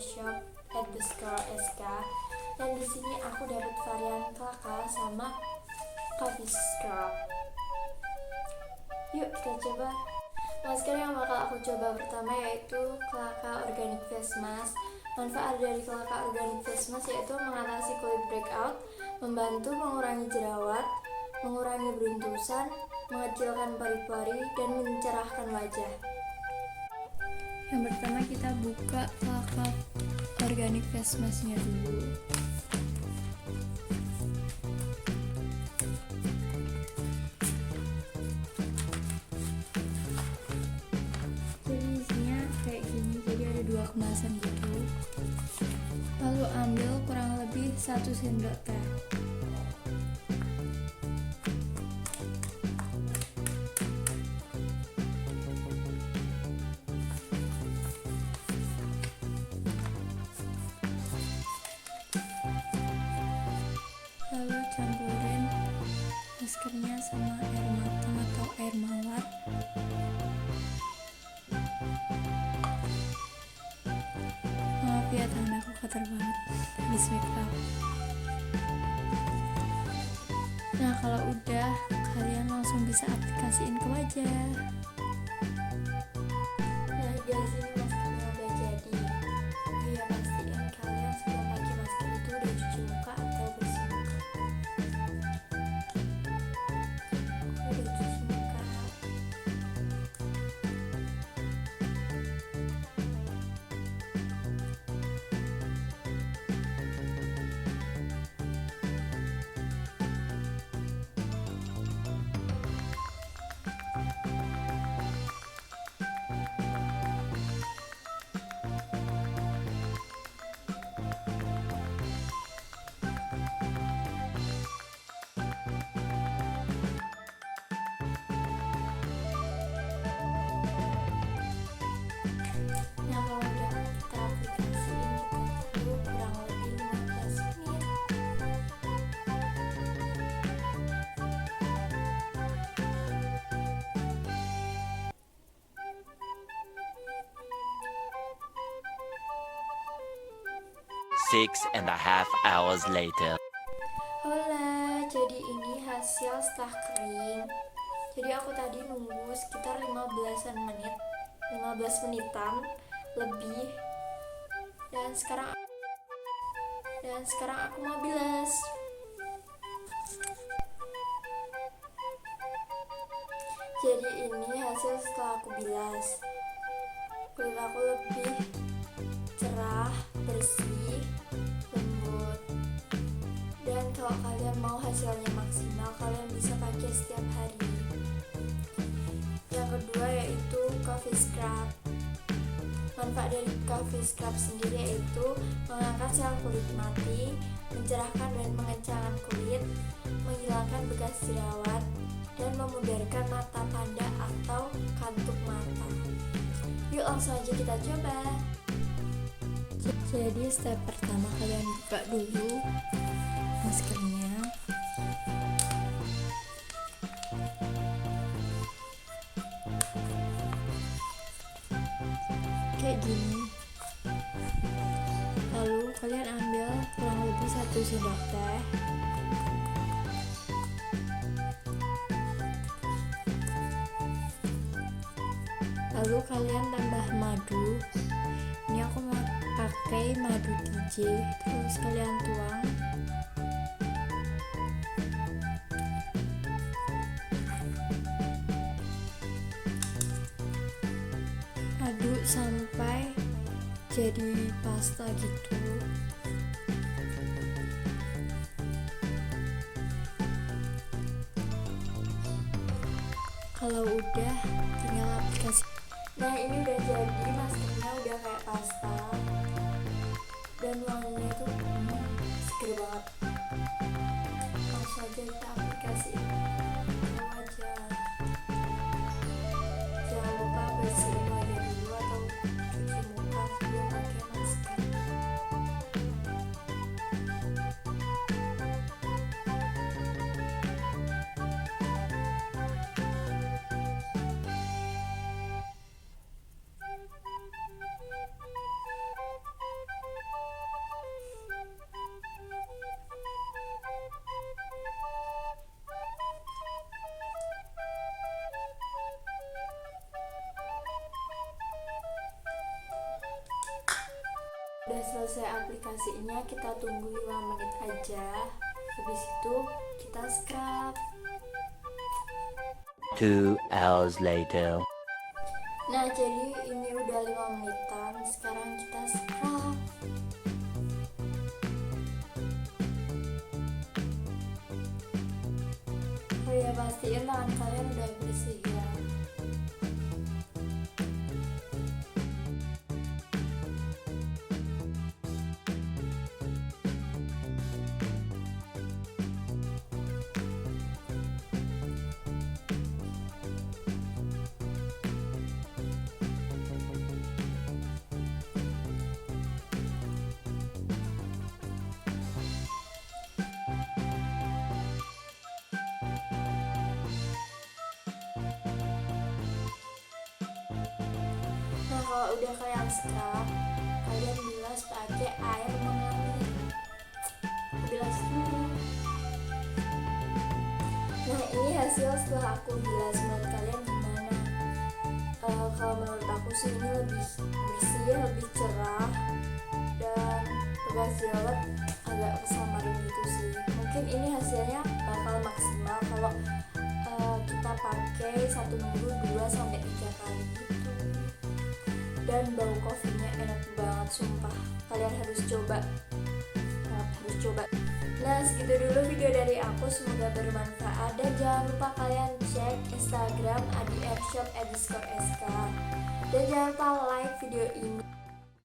shop at the store SK, dan di sini aku dapat varian kelaka sama coffee scrub. Yuk kita coba. Masker yang bakal aku coba pertama yaitu kelaka organik face mask. Manfaat dari kelaka organik face mask yaitu mengatasi kulit breakout, membantu mengurangi jerawat, mengurangi beruntusan, mengecilkan pori-pori, dan mencerahkan wajah. Yang pertama kita buka kelaka organik face masknya dulu. Jadi isinya kayak gini, jadi ada 2 kemasan gitu. Lalu ambil kurang lebih 1 sendok teh. Lalu campurin maskernya sama air matang atau air mawar. Maaf ya, tangan aku kotor banget habis make up. Nah kalau udah, kalian langsung bisa aplikasiin ke wajah. Nah dari sini maskernya udah jadi. Ya pastiin kalian sebelum pakai masker itu udah cuci muka atau bersih muka. Udah cuci muka. Nah kalau udah kita aplikasiin, kita tunggu kurang lebih 15 menit. Six and a half hours later. Hola, jadi ini hasil setelah kering. Jadi aku tadi nunggu sekitar 15 menitan lebih. Dan sekarang aku mau bilas. Jadi ini hasil setelah aku bilas. Kulit aku lebih cerah, bersih, lembut. Dan kalau kalian mau hasilnya maksimal, kalian bisa pakai setiap hari. Yang kedua yaitu coffee scrub. Manfaat dari coffee scrub sendiri yaitu mengangkat sel kulit mati, mencerahkan dan mengencangkan kulit, menghilangkan bekas jerawat, dan memudarkan mata panda atau kantuk mata. Yuk langsung aja kita coba. Jadi step pertama kalian buka dulu maskernya. Kayak gini. Lalu kalian ambil kurang lebih 1 sendok teh. Lalu kalian tambah madu. Ini aku mau pakai madu DJ. Terus kalian tuang. Aduk sampai jadi pasta gitu. Kalau udah, tinggal aplikasi. Nah ini udah jadi, maskernya udah kayak pasta. Dan wanginya tuh seger banget. Langsung aja kita aplikasiin ke wajah. Jangan lupa bersihin wajah dulu atau cuci muka sebelum pakai masker. selesai aplikasinya kita tunggu 5 menit aja. Habis itu kita scrub. 2 hours later. Nah, jadi ini udah 5 menitan. Sekarang kita scrub. Oh ya, pastiin tangan kalian udah bersih ya. Nah, kalau udah kalian scrub, kalian bilas pakai air mengalir. Bilas dulu. Nah, ini hasil setelah aku bilas. Menurut kalian gimana? Kalau menurut aku sih ini lebih bersih, lebih cerah, dan bekas jerawat agak kesamarin gitu sih. Mungkin ini hasilnya bakal maksimal kalau kita pakai 1 minggu 2-3 kali gitu. Dan bau kopinya enak banget, sumpah. Kalian harus coba. Nah, segitu dulu video dari aku, semoga bermanfaat. Dan jangan lupa kalian cek Instagram @adshop_sk. Dan jangan lupa like video ini.